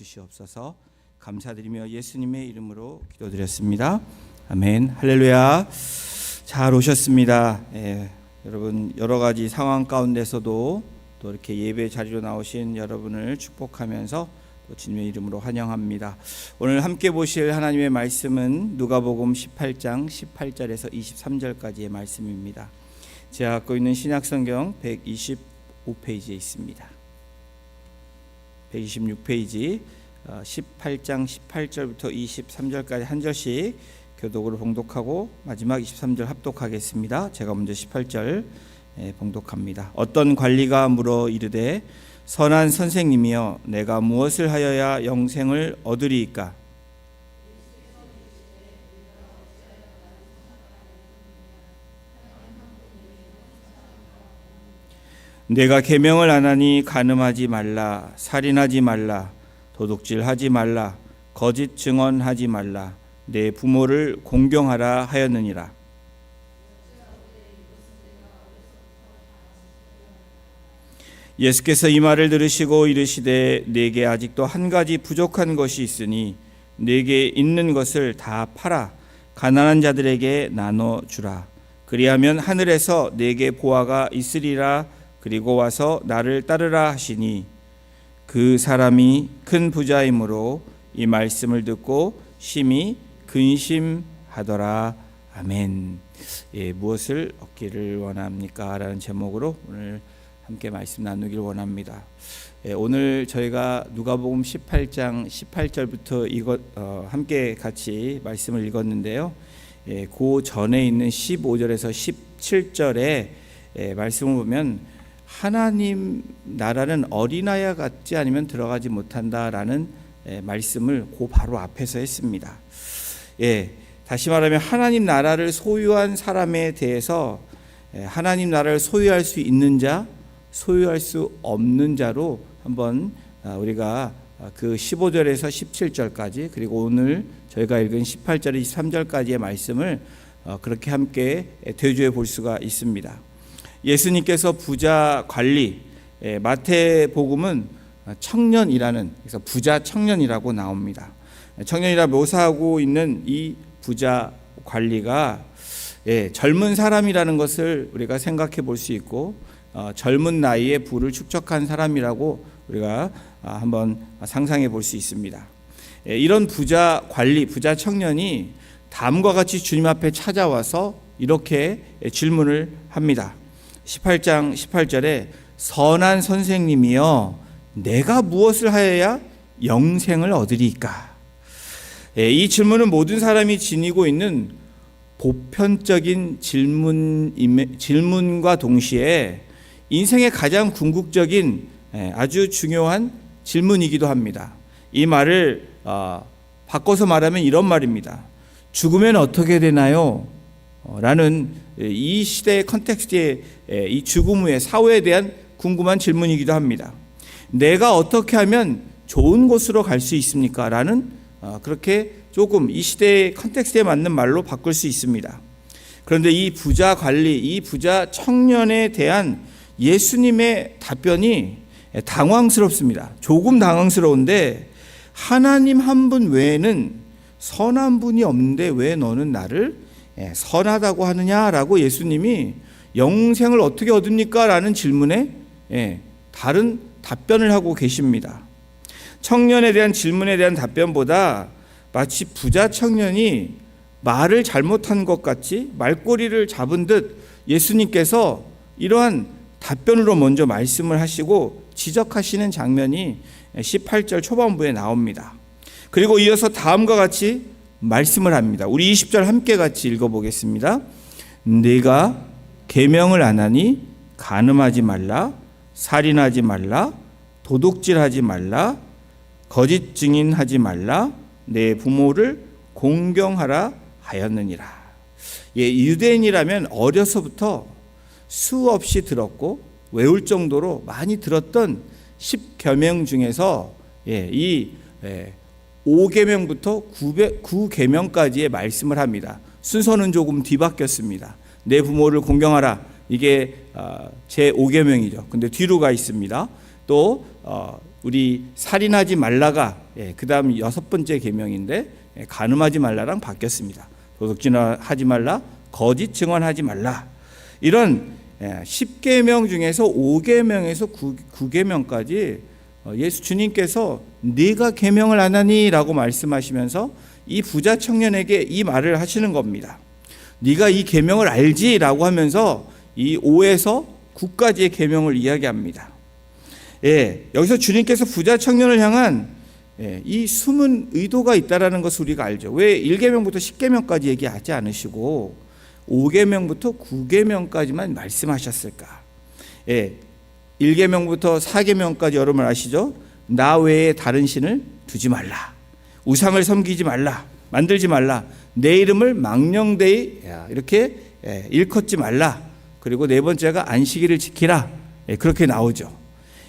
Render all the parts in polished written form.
주시옵소서. 감사드리며 예수님의 이름으로 기도드렸습니다. 아멘. 할렐루야. 잘 오셨습니다. 여러분 여러 가지 상황 가운데서도 또 이렇게 예배 자리로 나오신 여러분을 축복하면서 또 주님의 이름으로 환영합니다. 오늘 함께 보실 하나님의 말씀은 누가복음 18장 18절에서 23절까지의 말씀입니다. 제가 갖고 있는 신약성경 125페이지에 있습니다. 126페이지 18장 18절부터 23절까지 한 절씩 교독으로 봉독하고 마지막 23절 합독하겠습니다. 제가 먼저 18절 봉독합니다. 어떤 관리가 물어 이르되 선한 선생님이여 내가 무엇을 하여야 영생을 얻으리이까? 내가 계명을 안 하니 간음하지 말라, 살인하지 말라, 도둑질하지 말라, 거짓 증언하지 말라, 내 부모를 공경하라 하였느니라. 예수께서 이 말을 들으시고 이르시되 내게 아직도 한 가지 부족한 것이 있으니 내게 있는 것을 다 팔아 가난한 자들에게 나눠 주라. 그리하면 하늘에서 내게 보화가 있으리라. 그리고 와서 나를 따르라 하시니 그 사람이 큰 부자이므로 이 말씀을 듣고 심히 근심하더라. 아멘. 무엇을 얻기를 원합니까? 라는 제목으로 오늘 함께 말씀 나누길 원합니다. 오늘 저희가 누가복음 18장 18절부터 함께 같이 말씀을 읽었는데요. 그 전에 있는 15절에서 17절에 말씀을 보면 하나님 나라는 어린아이 같지 않으면 들어가지 못한다라는 말씀을 그 바로 앞에서 했습니다. 다시 말하면 하나님 나라를 소유한 사람에 대해서 하나님 나라를 소유할 수 있는 자, 소유할 수 없는 자로 한번 우리가 그 15절에서 17절까지 그리고 오늘 저희가 읽은 18절, 23절까지의 말씀을 그렇게 함께 대조해 볼 수가 있습니다. 예수님께서 부자 관리, 마태복음은 청년이라는, 그래서 부자 청년이라고 나옵니다. 청년이라 묘사하고 있는 이 부자 관리가 젊은 사람이라는 것을 우리가 생각해 볼 수 있고 젊은 나이에 부를 축적한 사람이라고 우리가 한번 상상해 볼 수 있습니다. 이런 부자 관리, 부자 청년이 다음과 같이 주님 앞에 찾아와서 이렇게 질문을 합니다. 18장 18절에 선한 선생님이여 내가 무엇을 하여야 영생을 얻으리이까? 이 질문은 모든 사람이 지니고 있는 보편적인 질문과 동시에 인생의 가장 궁극적인 아주 중요한 질문이기도 합니다. 이 말을 바꿔서 말하면 이런 말입니다. 죽으면 어떻게 되나요? 라는 이 시대의 컨텍스트의 이 죽음 후의 사후에 대한 궁금한 질문이기도 합니다. 내가 어떻게 하면 좋은 곳으로 갈 수 있습니까? 라는 그렇게 조금 이 시대의 컨텍스트에 맞는 말로 바꿀 수 있습니다. 그런데 이 부자 관리, 이 부자 청년에 대한 예수님의 답변이 당황스럽습니다. 조금 당황스러운데 하나님 한 분 외에는 선한 분이 없는데 왜 너는 나를 선하다고 하느냐라고 예수님이 영생을 어떻게 얻습니까? 라는 질문에 다른 답변을 하고 계십니다. 청년에 대한 질문에 대한 답변보다 마치 부자 청년이 말을 잘못한 것 같이 말꼬리를 잡은 듯 예수님께서 이러한 답변으로 먼저 말씀을 하시고 지적하시는 장면이 18절 초반부에 나옵니다. 그리고 이어서 다음과 같이 말씀을 합니다. 우리 20절 함께 같이 읽어보겠습니다. 내가 계명을 안 하니 간음하지 말라, 살인하지 말라, 도둑질하지 말라, 거짓 증인하지 말라, 내 부모를 공경하라 하였느니라. 유대인이라면 어려서부터 수없이 들었고 외울 정도로 많이 들었던 10계명 중에서 이 5계명부터 9계명까지의 말씀을 합니다. 순서는 조금 뒤바뀌었습니다. 내 부모를 공경하라. 이게 제 5계명이죠. 근데 뒤로 가 있습니다. 또 우리 살인하지 말라가 그다음 6번째 계명인데 간음하지 말라랑 바뀌었습니다. 도둑질하지 말라, 거짓 증언하지 말라. 이런 10계명 중에서 5계명에서 9계명까지 예수 주님께서 네가 계명을 안 하니라고 말씀하시면서 이 부자 청년에게 이 말을 하시는 겁니다. 네가 이 계명을 알지라고 하면서 이 5에서 9까지의 계명을 이야기합니다. 여기서 주님께서 부자 청년을 향한 이 숨은 의도가 있다라는 것을 우리가 알죠. 왜 1계명부터 10계명까지 얘기하지 않으시고 5계명부터 9계명까지만 말씀하셨을까? 1계명부터 4계명까지 여러분 아시죠? 나 외에 다른 신을 두지 말라. 우상을 섬기지 말라. 만들지 말라. 내 이름을 망령되이 이렇게 일컫지 말라. 그리고 네 번째가 안식일을 지키라. 그렇게 나오죠.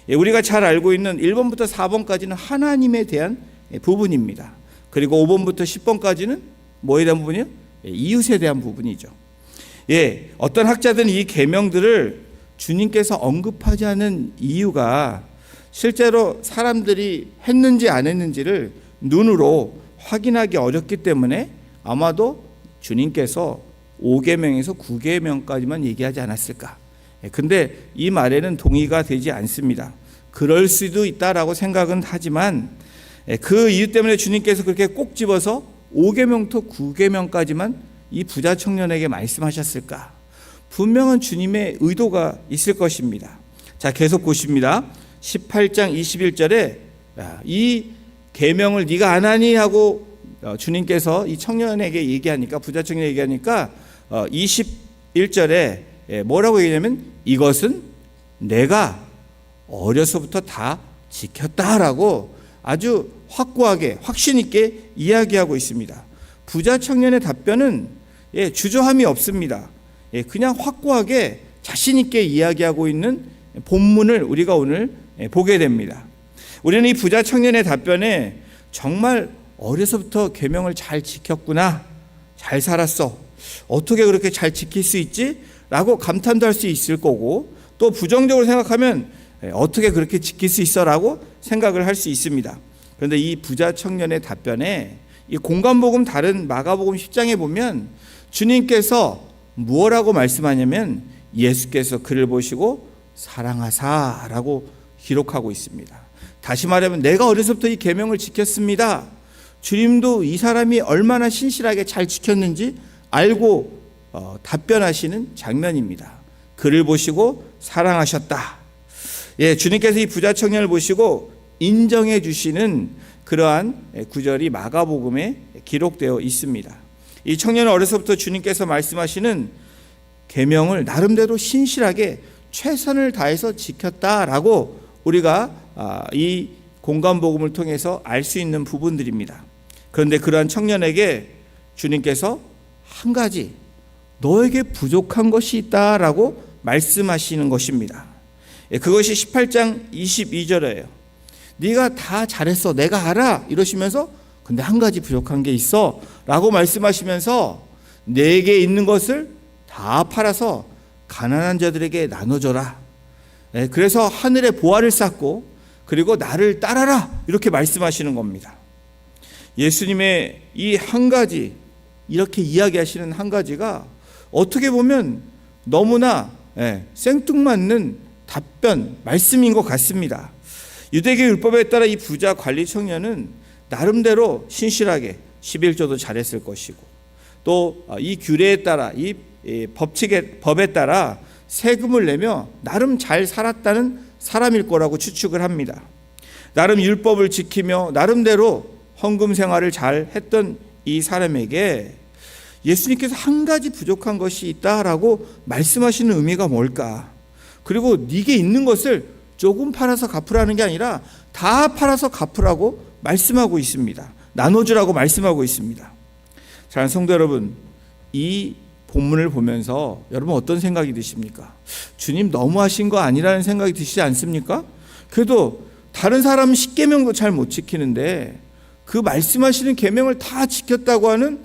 우리가 잘 알고 있는 1번부터 4번까지는 하나님에 대한 부분입니다. 그리고 5번부터 10번까지는 뭐에 대한 부분이요? 이웃에 대한 부분이죠. 어떤 학자들은 이 계명들을 주님께서 언급하지 않은 이유가 실제로 사람들이 했는지 안 했는지를 눈으로 확인하기 어렵기 때문에 아마도 주님께서 5계명에서 9계명까지만 얘기하지 않았을까. 근데 이 말에는 동의가 되지 않습니다. 그럴 수도 있다라고 생각은 하지만 그 이유 때문에 주님께서 그렇게 꼭 집어서 5계명부터 9계명까지만 이 부자 청년에게 말씀하셨을까? 분명한 주님의 의도가 있을 것입니다. 자, 계속 보십니다. 18장 21절에 이 계명을 네가 안 하니 하고 주님께서 이 청년에게 얘기하니까, 부자 청년에게 얘기하니까 21절에 뭐라고 얘기하냐면 이것은 내가 어려서부터 다 지켰다라고 아주 확고하게 확신 있게 이야기하고 있습니다. 부자 청년의 답변은 주저함이 없습니다. 그냥 확고하게 자신 있게 이야기하고 있는 본문을 우리가 오늘 보게 됩니다. 우리는 이 부자 청년의 답변에 정말 어려서부터 계명을 잘 지켰구나, 잘 살았어, 어떻게 그렇게 잘 지킬 수 있지? 라고 감탄도 할 수 있을 거고, 또 부정적으로 생각하면 어떻게 그렇게 지킬 수 있어? 라고 생각을 할 수 있습니다. 그런데 이 부자 청년의 답변에 이 공관복음 다른 마가복음 10장에 보면 주님께서 무엇라고 말씀하냐면 예수께서 그를 보시고 사랑하사라고 기록하고 있습니다. 다시 말하면 내가 어려서부터 이 계명을 지켰습니다. 주님도 이 사람이 얼마나 신실하게 잘 지켰는지 알고 답변하시는 장면입니다. 그를 보시고 사랑하셨다. 주님께서 이 부자 청년을 보시고 인정해 주시는 그러한 구절이 마가복음에 기록되어 있습니다. 이 청년은 어려서부터 주님께서 말씀하시는 계명을 나름대로 신실하게 최선을 다해서 지켰다라고 우리가 이 공관복음을 통해서 알 수 있는 부분들입니다. 그런데 그러한 청년에게 주님께서 한 가지 너에게 부족한 것이 있다라고 말씀하시는 것입니다. 그것이 18장 22절이에요. 네가 다 잘했어, 내가 알아 이러시면서 근데 한 가지 부족한 게 있어 라고 말씀하시면서 내게 있는 것을 다 팔아서 가난한 자들에게 나눠줘라. 그래서 하늘에 보화를 쌓고 그리고 나를 따라라 이렇게 말씀하시는 겁니다. 예수님의 이 한 가지, 이렇게 이야기하시는 한 가지가 어떻게 보면 너무나 생뚱맞는 답변, 말씀인 것 같습니다. 유대계 율법에 따라 이 부자 관리 청년은 나름대로 신실하게 11조도 잘했을 것이고 또 이 규례에 따라 이 법에 따라 세금을 내며 나름 잘 살았다는 사람일 거라고 추측을 합니다. 나름 율법을 지키며 나름대로 헌금 생활을 잘 했던 이 사람에게 예수님께서 한 가지 부족한 것이 있다라고 말씀하시는 의미가 뭘까? 그리고 네게 있는 것을 조금 팔아서 갚으라는 게 아니라 다 팔아서 갚으라고 말씀하고 있습니다. 나눠주라고 말씀하고 있습니다. 사랑하는 성도 여러분, 이 본문을 보면서 여러분 어떤 생각이 드십니까? 주님 너무하신 거 아니라는 생각이 드시지 않습니까? 그래도 다른 사람은 10계명도 잘 못 지키는데 그 말씀하시는 계명을 다 지켰다고 하는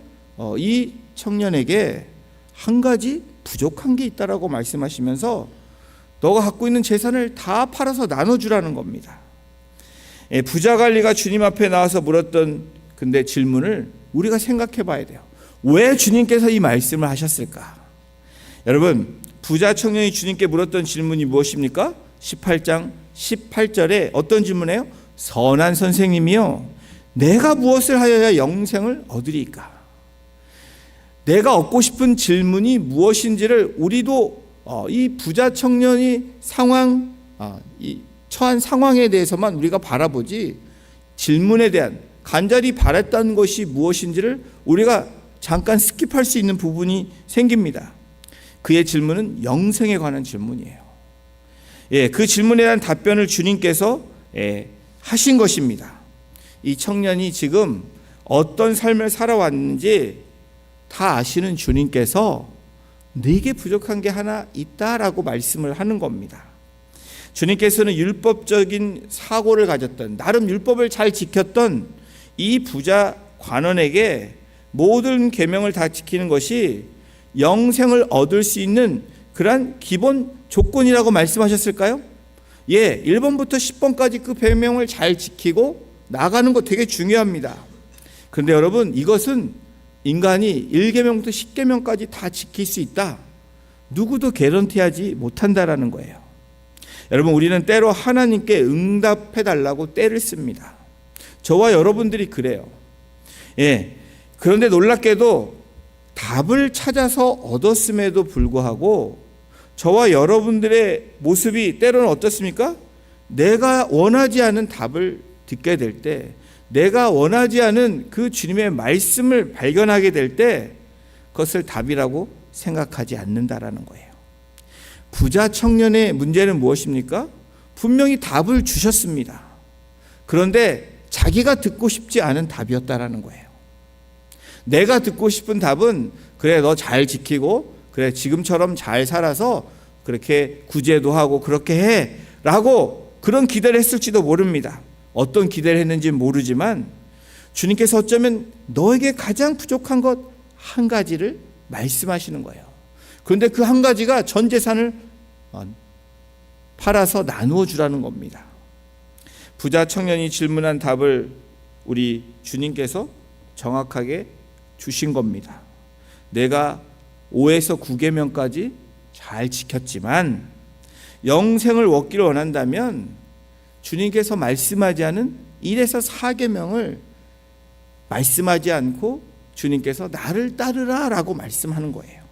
이 청년에게 한 가지 부족한 게 있다라고 말씀하시면서 너가 갖고 있는 재산을 다 팔아서 나눠주라는 겁니다. 부자 관리가 주님 앞에 나와서 물었던 근데 질문을 우리가 생각해 봐야 돼요. 왜 주님께서 이 말씀을 하셨을까? 여러분, 부자 청년이 주님께 물었던 질문이 무엇입니까? 18장 18절에 어떤 질문이에요? 선한 선생님이요, 내가 무엇을 하여야 영생을 얻으리까? 내가 얻고 싶은 질문이 무엇인지를 우리도 이 부자 청년이 처한 상황에 대해서만 우리가 바라보지, 질문에 대한 간절히 바랬던 것이 무엇인지를 우리가 잠깐 스킵할 수 있는 부분이 생깁니다. 그의 질문은 영생에 관한 질문이에요. 그 질문에 대한 답변을 주님께서 하신 것입니다. 이 청년이 지금 어떤 삶을 살아왔는지 다 아시는 주님께서 네게 부족한 게 하나 있다라고 말씀을 하는 겁니다. 주님께서는 율법적인 사고를 가졌던, 나름 율법을 잘 지켰던 이 부자 관원에게 모든 계명을 다 지키는 것이 영생을 얻을 수 있는 그러한 기본 조건이라고 말씀하셨을까요? 1번부터 10번까지 그 계명을 잘 지키고 나가는 거 되게 중요합니다. 그런데 여러분, 이것은 인간이 1계명부터 10계명까지 다 지킬 수 있다, 누구도 개런티하지 못한다라는 거예요. 여러분, 우리는 때로 하나님께 응답해 달라고 때를 씁니다. 저와 여러분들이 그래요. 그런데 놀랍게도 답을 찾아서 얻었음에도 불구하고 저와 여러분들의 모습이 때로는 어떻습니까? 내가 원하지 않은 답을 듣게 될 때, 내가 원하지 않은 그 주님의 말씀을 발견하게 될 때 그것을 답이라고 생각하지 않는다라는 거예요. 부자 청년의 문제는 무엇입니까? 분명히 답을 주셨습니다. 그런데 자기가 듣고 싶지 않은 답이었다라는 거예요. 내가 듣고 싶은 답은, 그래, 너 잘 지키고, 그래, 지금처럼 잘 살아서 그렇게 구제도 하고 그렇게 해 라고 그런 기대를 했을지도 모릅니다. 어떤 기대를 했는지 모르지만 주님께서 어쩌면 너에게 가장 부족한 것 한 가지를 말씀하시는 거예요. 그런데 그 한 가지가 전 재산을 팔아서 나누어 주라는 겁니다. 부자 청년이 질문한 답을 우리 주님께서 정확하게 주신 겁니다. 내가 5에서 9계명까지 잘 지켰지만 영생을 얻기를 원한다면 주님께서 말씀하지 않은 1에서 4계명을 말씀하지 않고 주님께서 나를 따르라 라고 말씀하는 거예요.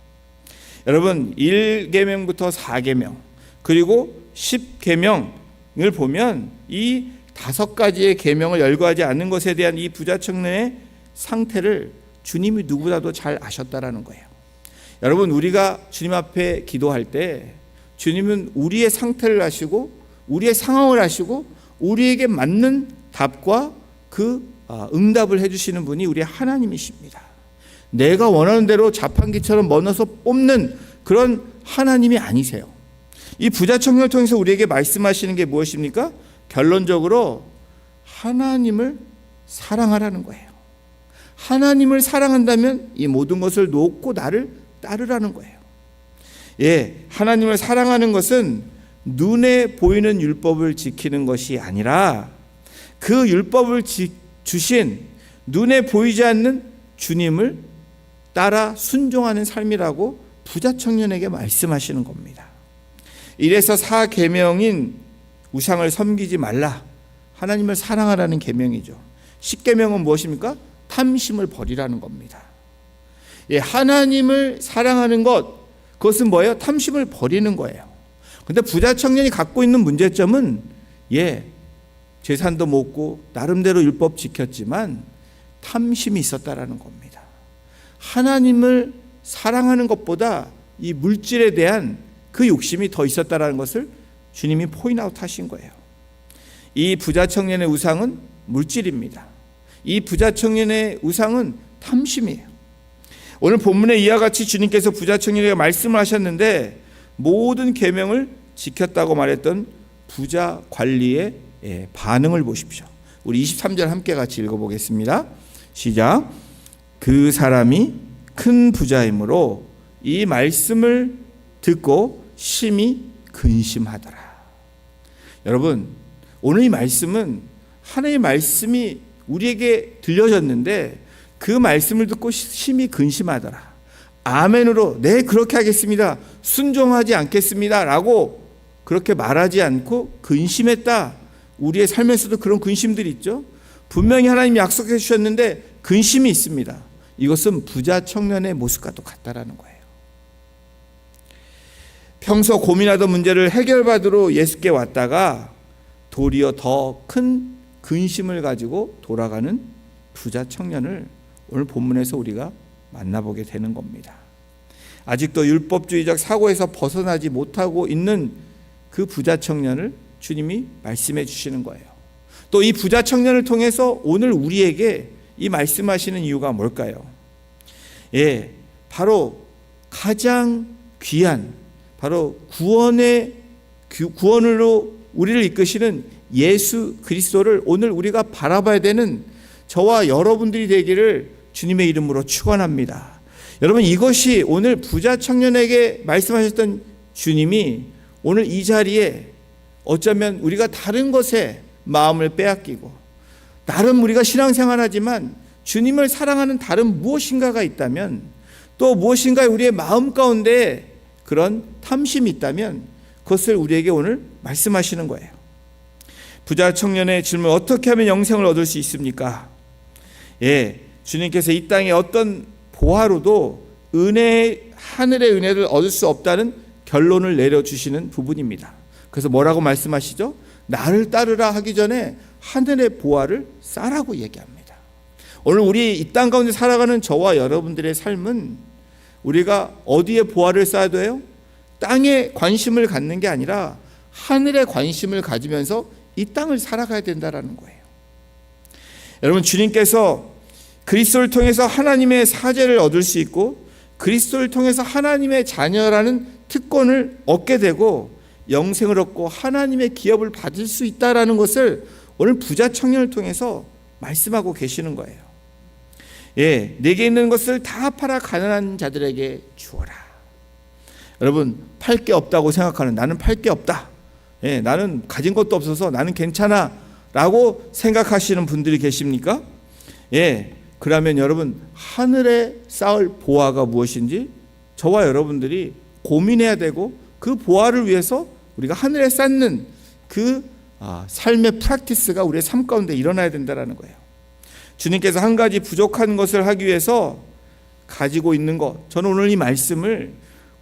여러분, 1계명부터 4계명 그리고 10계명을 보면 이 5가지의 계명을 열거하지 않는 것에 대한 이 부자 청년의 상태를 주님이 누구보다도 잘 아셨다라는 거예요. 여러분, 우리가 주님 앞에 기도할 때 주님은 우리의 상태를 아시고 우리의 상황을 아시고 우리에게 맞는 답과 그 응답을 해주시는 분이 우리 하나님이십니다. 내가 원하는 대로 자판기처럼 먹어서 뽑는 그런 하나님이 아니세요. 이 부자 청년을 통해서 우리에게 말씀하시는 게 무엇입니까? 결론적으로 하나님을 사랑하라는 거예요. 하나님을 사랑한다면 이 모든 것을 놓고 나를 따르라는 거예요. 하나님을 사랑하는 것은 눈에 보이는 율법을 지키는 것이 아니라 그 율법을 주신 눈에 보이지 않는 주님을 따라 순종하는 삶이라고 부자 청년에게 말씀하시는 겁니다. 1에서 4계명인 우상을 섬기지 말라, 하나님을 사랑하라는 계명이죠. 10계명은 무엇입니까? 탐심을 버리라는 겁니다. 하나님을 사랑하는 것, 그것은 뭐예요? 탐심을 버리는 거예요. 그런데 부자 청년이 갖고 있는 문제점은 재산도 먹고 나름대로 율법 지켰지만 탐심이 있었다라는 겁니다. 하나님을 사랑하는 것보다 이 물질에 대한 그 욕심이 더 있었다라는 것을 주님이 포인트아웃 하신 거예요. 이 부자 청년의 우상은 물질입니다. 이 부자 청년의 우상은 탐심이에요. 오늘 본문에 이와 같이 주님께서 부자 청년에게 말씀을 하셨는데 모든 계명을 지켰다고 말했던 부자 관리의 반응을 보십시오. 우리 23절 함께 같이 읽어보겠습니다. 시작. 그 사람이 큰 부자이므로 이 말씀을 듣고 심히 근심하더라. 여러분, 오늘 이 말씀은 하나님의 말씀이 우리에게 들려졌는데 그 말씀을 듣고 심히 근심하더라. 아멘으로 네 그렇게 하겠습니다, 순종하지 않겠습니다 라고 그렇게 말하지 않고 근심했다. 우리의 삶에서도 그런 근심들이 있죠. 분명히 하나님이 약속해 주셨는데 근심이 있습니다. 이것은 부자 청년의 모습과 똑같다라는 거예요. 평소 고민하던 문제를 해결받으러 예수께 왔다가 도리어 더 큰 근심을 가지고 돌아가는 부자 청년을 오늘 본문에서 우리가 만나보게 되는 겁니다. 아직도 율법주의적 사고에서 벗어나지 못하고 있는 그 부자 청년을 주님이 말씀해 주시는 거예요. 또 이 부자 청년을 통해서 오늘 우리에게 이 말씀하시는 이유가 뭘까요? 예, 바로 가장 귀한, 바로 구원으로 우리를 이끄시는 예수 그리스도를 오늘 우리가 바라봐야 되는 저와 여러분들이 되기를 주님의 이름으로 축원합니다. 여러분, 이것이 오늘 부자 청년에게 말씀하셨던 주님이 오늘 이 자리에 어쩌면 우리가 다른 것에 마음을 빼앗기고 나름 우리가 신앙생활하지만 주님을 사랑하는 다른 무엇인가가 있다면, 또 무엇인가 우리의 마음 가운데 그런 탐심이 있다면 그것을 우리에게 오늘 말씀하시는 거예요. 부자 청년의 질문, 어떻게 하면 영생을 얻을 수 있습니까? 예, 주님께서 이 땅에 어떤 보화로도 하늘의 은혜를 얻을 수 없다는 결론을 내려주시는 부분입니다. 그래서 뭐라고 말씀하시죠? 나를 따르라 하기 전에 하늘의 보화를 쌓으라고 얘기합니다. 오늘 우리 이 땅 가운데 살아가는 저와 여러분들의 삶은 우리가 어디에 보화를 쌓아야 돼요? 땅에 관심을 갖는 게 아니라 하늘에 관심을 가지면서 이 땅을 살아가야 된다는 거예요. 여러분, 주님께서 그리스도를 통해서 하나님의 사죄를 얻을 수 있고 그리스도를 통해서 하나님의 자녀라는 특권을 얻게 되고 영생을 얻고 하나님의 기업을 받을 수 있다는 것을 오늘 부자 청년을 통해서 말씀하고 계시는 거예요. 예, 내게 있는 것을 다 팔아 가난한 자들에게 주어라. 여러분, 팔 게 없다고 생각하는, 나는 팔 게 없다, 예, 나는 가진 것도 없어서 나는 괜찮아 라고 생각하시는 분들이 계십니까? 예, 그러면 여러분, 하늘에 쌓을 보화가 무엇인지 저와 여러분들이 고민해야 되고 그 보화를 위해서 우리가 하늘에 쌓는 그 삶의 프랙티스가 우리의 삶 가운데 일어나야 된다는 거예요. 주님께서 한 가지 부족한 것을 하기 위해서 가지고 있는 것, 저는 오늘 이 말씀을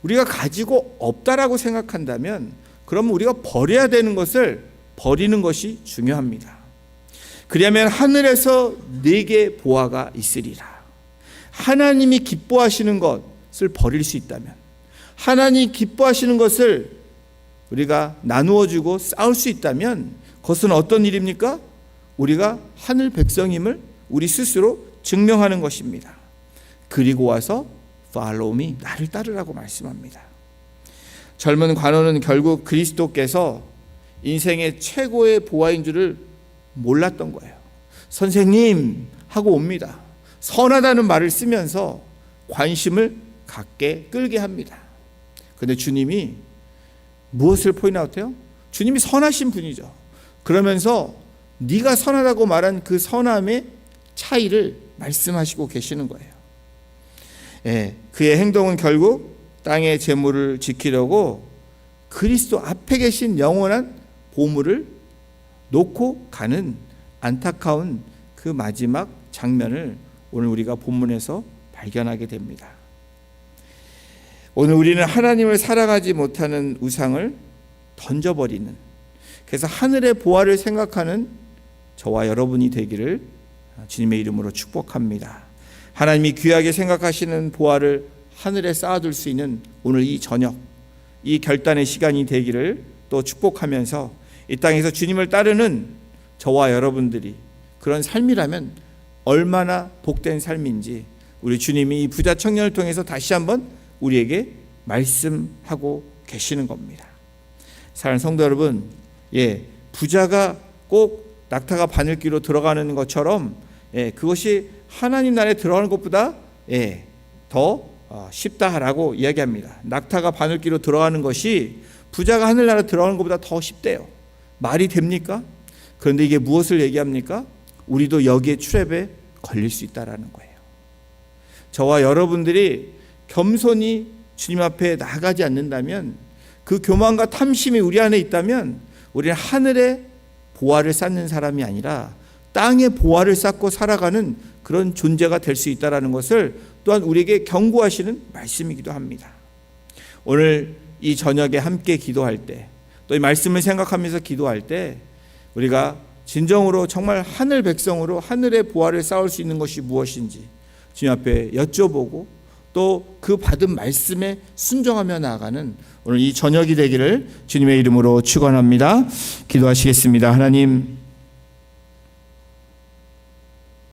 우리가 가지고 없다라고 생각한다면 그러면 우리가 버려야 되는 것을 버리는 것이 중요합니다. 그리하면 하늘에서 네게 보화가 있으리라. 하나님이 기뻐하시는 것을 버릴 수 있다면, 하나님이 기뻐하시는 것을 우리가 나누어 주고 쌓을 수 있다면 그것은 어떤 일입니까? 우리가 하늘 백성임을 우리 스스로 증명하는 것입니다. 그리고 와서 follow me, 나를 따르라고 말씀합니다. 젊은 관원은 결국 그리스도께서 인생의 최고의 보화인 줄을 몰랐던 거예요. 선생님 하고 옵니다. 선하다는 말을 쓰면서 관심을 갖게 끌게 합니다. 그런데 주님이 무엇을 포인트아웃해요? 주님이 선하신 분이죠. 그러면서 네가 선하다고 말한 그 선함의 차이를 말씀하시고 계시는 거예요. 예, 그의 행동은 결국 땅의 재물을 지키려고 그리스도 앞에 계신 영원한 보물을 놓고 가는 안타까운 그 마지막 장면을 오늘 우리가 본문에서 발견하게 됩니다. 오늘 우리는 하나님을 살아가지 못하는 우상을 던져버리는, 그래서 하늘의 보화를 생각하는 저와 여러분이 되기를 주님의 이름으로 축복합니다. 하나님이 귀하게 생각하시는 보화를 하늘에 쌓아둘 수 있는 오늘 이 저녁, 이 결단의 시간이 되기를 또 축복하면서 이 땅에서 주님을 따르는 저와 여러분들이 그런 삶이라면 얼마나 복된 삶인지 우리 주님이 이 부자 청년을 통해서 다시 한번 우리에게 말씀하고 계시는 겁니다. 사랑하는 성도 여러분, 예, 부자가 꼭 낙타가 바늘귀로 들어가는 것처럼, 예, 그것이 하나님 나라에 들어가는 것보다, 예, 더 쉽다라고 이야기합니다. 낙타가 바늘귀로 들어가는 것이 부자가 하늘나라 들어가는 것보다 더 쉽대요. 말이 됩니까? 그런데 이게 무엇을 얘기합니까? 우리도 여기에 트랩에 걸릴 수 있다라는 거예요. 저와 여러분들이 겸손히 주님 앞에 나가지 않는다면, 그 교만과 탐심이 우리 안에 있다면 우리는 하늘에 보화를 쌓는 사람이 아니라 땅에 보화를 쌓고 살아가는 그런 존재가 될 수 있다는 것을 또한 우리에게 경고하시는 말씀이기도 합니다. 오늘 이 저녁에 함께 기도할 때, 또 이 말씀을 생각하면서 기도할 때 우리가 진정으로 정말 하늘 백성으로 하늘의 보화를 쌓을 수 있는 것이 무엇인지 주님 앞에 여쭤보고 또 그 받은 말씀에 순종하며 나아가는 오늘 이 저녁이 되기를 주님의 이름으로 축원합니다. 기도하시겠습니다. 하나님,